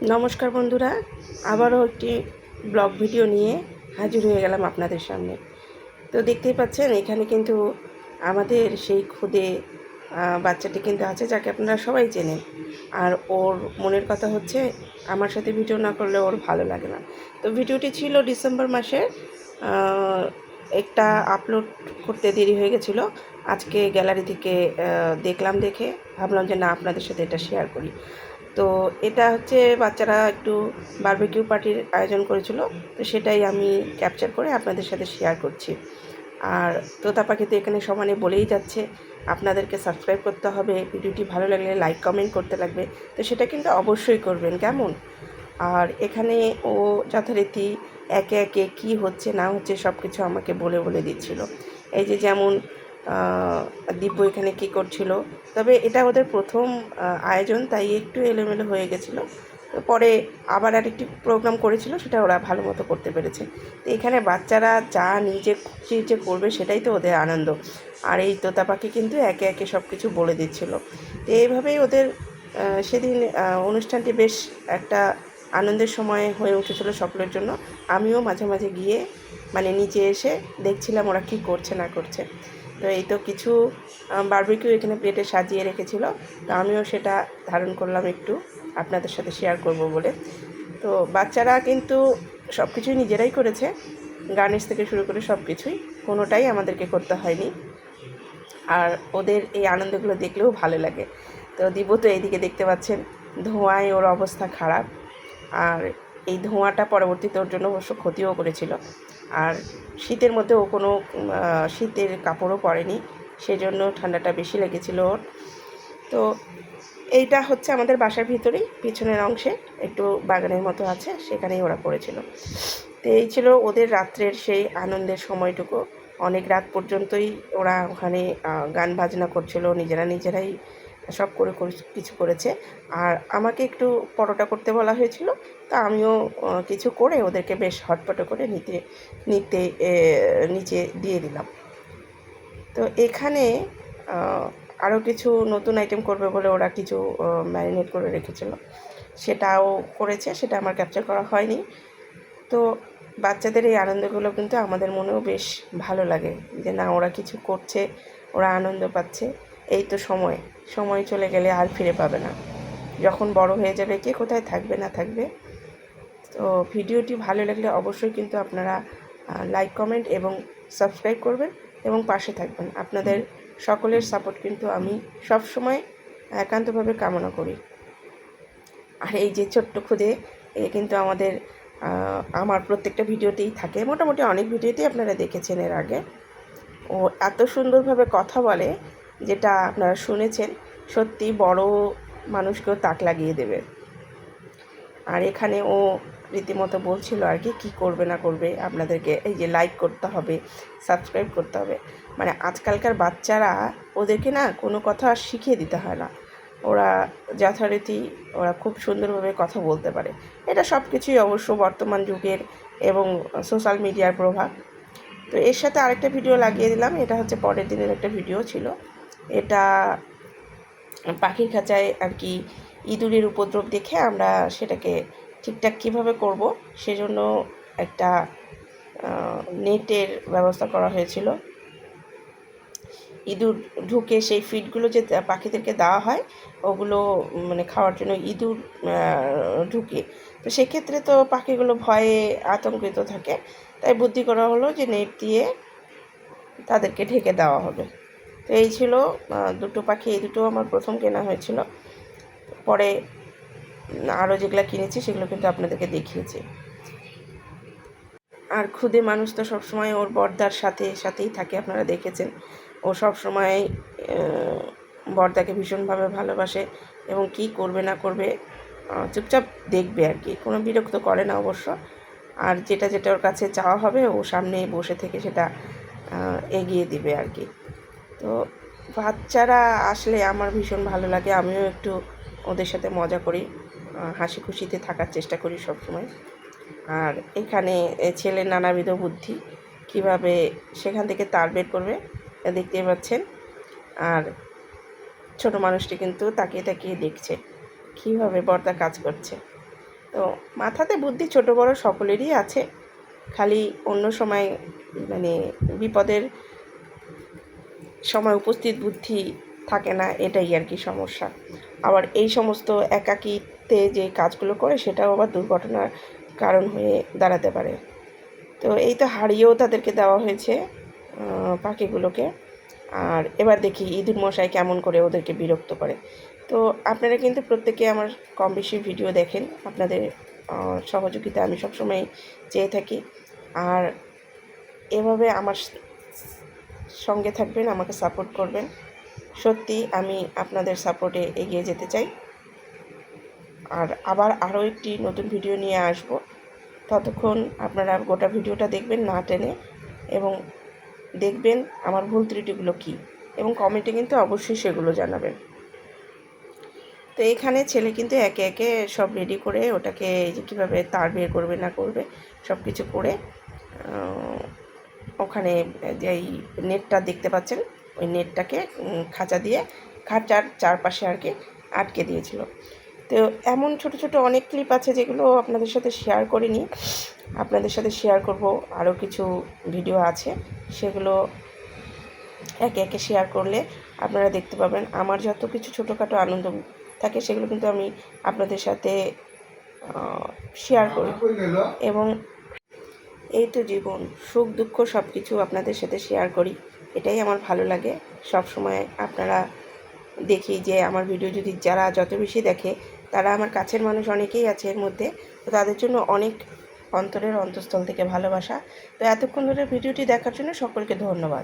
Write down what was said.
নমস্কার বন্ধুরা, আবারও একটি ব্লগ ভিডিও নিয়ে হাজির হয়ে গেলাম আপনাদের সামনে। তো দেখতেই পাচ্ছেন এখানে কিন্তু আমাদের সেই খুদে বাচ্চাটি কিন্তু আছে, যাকে আপনারা সবাই চেনেন। আর ওর মনের কথা হচ্ছে আমার সাথে ভিডিও না করলে ওর ভালো লাগে না। তো ভিডিওটি ছিল ডিসেম্বর মাসে, একটা আপলোড করতে দেরি হয়ে গেছিলো। আজকে গ্যালারি থেকে দেখলাম, দেখে ভাবলাম যে না, আপনাদের সাথে এটা শেয়ার করি। তো এটা হচ্ছে বাচ্চারা একটু বারবিকিউ পার্টির আয়োজন করেছিল, তো সেটাই আমি ক্যাপচার করে আপনাদের সাথে শেয়ার করছি। আর তোতা পাখি তো এখানে সমানে বলেই যাচ্ছে আপনাদেরকে সাবস্ক্রাইব করতে হবে, ভিডিওটি ভালো লাগলে লাইক কমেন্ট করতে লাগবে, তো সেটা কিন্তু অবশ্যই করবেন, কেমন। আর এখানে ও যথারীতি একে একে কী হচ্ছে না হচ্ছে সব কিছু আমাকে বলে বলে দিচ্ছিল। এই যে যেমন দিব্য এখানে কী করছিল, তবে এটা ওদের প্রথম আয়োজন, তাই একটু এলোমেলো হয়ে গেছিলো। পরে আবার আরেকটি প্রোগ্রাম করেছিল, সেটা ওরা ভালো মতো করতে পেরেছে। তো এখানে বাচ্চারা যা নিজে খুশি যে করবে সেটাই তো ওদের আনন্দ। আর এই তোতা পাখি কিন্তু একে একে সব কিছু বলে দিচ্ছিল। তো এইভাবেই ওদের সেদিন অনুষ্ঠানটি বেশ একটা আনন্দের সময় হয়ে উঠেছিল সকলের জন্য। আমিও মাঝে মাঝে গিয়ে মানে নিচে এসে দেখছিলাম ওরা কী করছে না করছে। তো এই তো কিছু বারবিকিউ এখানে প্লেটে সাজিয়ে রেখেছিল, তো আমিও সেটা ধারণ করলাম একটু আপনাদের সাথে শেয়ার করব বলে। তো বাচ্চারা কিন্তু সব কিছুই নিজেরাই করেছে, গার্নিশ থেকে শুরু করে সব কিছুই, কোনোটাই আমাদেরকে করতে হয়নি। আর ওদের এই আনন্দগুলো দেখলেও ভালো লাগে। তো দিব তো এইদিকে দেখতে পাচ্ছেন ধোঁয়ায় ওর অবস্থা খারাপ, আর এই ধোঁয়াটা পরবর্তীতে ওর জন্য অবশ্য ক্ষতিও করেছিল। আর শীতের মধ্যে ও কোনো শীতের কাপড়ও পরেনি, সেজন্য ঠান্ডাটা বেশি লেগেছিল ওর। তো এইটা হচ্ছে আমাদের বাসার ভিতরেই, পিছনের অংশে একটু বাগানের মতো আছে, সেখানেই ওরা করেছিল। তো এই ছিল ওদের রাত্রের সেই আনন্দের সময়টুকু। অনেক রাত পর্যন্তই ওরা ওখানে গান বাজনা করছিল, নিজেরাই সব করে কিছু করেছে। আর আমাকে একটু পরোটা করতে বলা হয়েছিল, তা আমিও কিছু করে ওদেরকে বেশ হটপটো করে নিচে দিয়ে দিলাম। তো এখানে আরও কিছু নতুন আইটেম করবে বলে ওরা কিছু ম্যারিনেট করে রেখেছিল, সেটাও করেছে, সেটা আমার ক্যাপচার করা হয়নি। তো বাচ্চাদের এই আনন্দগুলো কিন্তু আমাদের মনেও বেশ ভালো লাগে, যে না ওরা কিছু করছে, ওরা আনন্দ পাচ্ছে। এই তো সময় চলে গেলে আর ফিরে পাবে না, যখন বড় হয়ে যাবে কে কোথায় থাকবে না থাকবে। তো ভিডিওটি ভালো লাগলে অবশ্যই কিন্তু আপনারা লাইক কমেন্ট এবং সাবস্ক্রাইব করবেন এবং পাশে থাকবেন। আপনাদের সকলের সাপোর্ট কিন্তু আমি সব সময় একান্তভাবে কামনা করি। আর এই যে ছোট্ট খুদে, এ কিন্তু আমার প্রত্যেকটা ভিডিওতেই থাকে, মোটামুটি অনেক ভিডিওতেই আপনারা দেখেছেন এর আগে। ও এত সুন্দরভাবে কথা বলে, যেটা আপনারা শুনেছেন, সত্যি বড় মানুষকেও তাক লাগিয়ে দেবে। আর এখানে ও রীতিমতো বলছিল আর কি কী করবে না করবে, আপনাদেরকে এই যে লাইক করতে হবে, সাবস্ক্রাইব করতে হবে। মানে আজকালকার বাচ্চারা, ওদেরকে না কোনো কথা শিখিয়ে দিতে হয় না, ওরা যথারীতি ওরা খুব সুন্দরভাবে কথা বলতে পারে। এটা সব কিছুই অবশ্য বর্তমান যুগের এবং সোশ্যাল মিডিয়ার প্রভাব। তো এর সাথে আরেকটা ভিডিও লাগিয়ে দিলাম, এটা হচ্ছে পরের দিনের একটা ভিডিও ছিল। এটা পাখির খাঁচায় আর কি ইঁদুরের উপদ্রব দেখে আমরা সেটাকে ঠিকঠাক কীভাবে করব সেজন্য একটা নেটের ব্যবস্থা করা হয়েছিল। ইঁদুর ঢুকে সেই ফিডগুলো যে পাখিদেরকে দেওয়া হয়, ওগুলো মানে খাওয়ার জন্য ইঁদুর ঢুকে, তো সেক্ষেত্রে তো পাখিগুলো ভয়ে আতঙ্কিত থাকে, তাই বুদ্ধি করা হলো যে নেট দিয়ে তাদেরকে ঢেকে দেওয়া হবে। তো এই ছিল দুটো পাখি, এই দুটো আমার প্রথম কেনা হয়েছিল, পরে আরও যেগুলো কিনেছি সেগুলো কিন্তু আপনাদেরকে দেখিয়েছি। আর খুদে মানুষ তো সবসময় ওর বর্দার সাথেই থাকে, আপনারা দেখেছেন ও সবসময় বর্দাকে ভীষণভাবে ভালোবাসে এবং কি করবে না করবে চুপচাপ দেখবে আর কি, কোনো বিরক্ত করে না অবশ্য। আর যেটা ওর কাছে চাওয়া হবে ও সামনে বসে থেকে সেটা এগিয়ে দিবে আর কি। তো বাচ্চারা আসলে আমার ভীষণ ভালো লাগে, আমিও একটু ওদের সাথে মজা করি, হাসি খুশিতে থাকার চেষ্টা করি সবসময়। আর এখানে ছেলের নানাবিধ বুদ্ধি, কিভাবে সেখান থেকে তার বের করবে দেখতেই পাচ্ছেন। আর ছোট মানুষটি কিন্তু তাকিয়ে তাকিয়ে দেখছে কীভাবে বর্দা কাজ করছে। তো মাথাতে বুদ্ধি ছোট বড় সকলেরই আছে, খালি অন্য সময় মানে বিপদের সময় উপস্থিত বুদ্ধি থাকে না, এটাই আর কি সমস্যা। আবার এই সমস্ত একাকিত্বে যে কাজগুলো করে সেটাও আবার দুর্ঘটনার কারণ হয়ে দাঁড়াতে পারে। তো এই তো হারিয়েও তাদেরকে দেওয়া হয়েছে পাখিগুলোকে। আর এবার দেখি ইঁদুর মশাই কেমন করে ওদেরকে বিরক্ত করে। তো আপনারা কিন্তু প্রত্যেকে আমার কম বেশি ভিডিও দেখেন, আপনাদের সহযোগিতা আমি সবসময় চেয়ে থাকি। আর এভাবে আমার সঙ্গে থাকবেন, আমাকে সাপোর্ট করবেন। সত্যি আমি আপনাদের সাপোর্টে এগিয়ে যেতে চাই। আর আবার আরও একটি নতুন ভিডিও নিয়ে আসব। ততক্ষণ আপনারা গোটা ভিডিওটা দেখবেন না টেনে, এবং দেখবেন আমার ভুল ত্রুটিগুলো কী, এবং কমেন্টে কিন্তু অবশ্যই সেগুলো জানাবেন। তো এখানে ছেলে কিন্তু একে একে সব রেডি করে ওটাকে যে কীভাবে তার বের করবে না করবে সব কিছু করে ওখানে যেই নেটটা দেখতে পাচ্ছেন ওই নেটটাকে খাঁচা দিয়ে খাঁচার চারপাশে আর কি আটকে দিয়েছিল। তো এমন ছোট ছোট অনেক ক্লিপ আছে যেগুলো আপনাদের সাথে শেয়ার করিনি, আপনাদের সাথে শেয়ার করব। আরও কিছু ভিডিও আছে, সেগুলো একে একে শেয়ার করলে আপনারা দেখতে পাবেন। আমার যত কিছু ছোটোখাটো আনন্দ থাকে সেগুলো কিন্তু আমি আপনাদের সাথে শেয়ার করি। এবং এই তো জীবন, সুখ দুঃখ সব কিছু আপনাদের সাথে শেয়ার করি, এটাই আমার ভালো লাগে। সব সময় আপনারা দেখি যে আমার ভিডিও যদি যারা যত বেশি দেখে তারা আমার কাছের মানুষ অনেকেই আছে এর মধ্যে, তো তাদের জন্য অনেক অন্তরের অন্তঃস্থল থেকে ভালোবাসা। তো এতক্ষণ ধরে ভিডিওটি দেখার জন্য সকলকে ধন্যবাদ।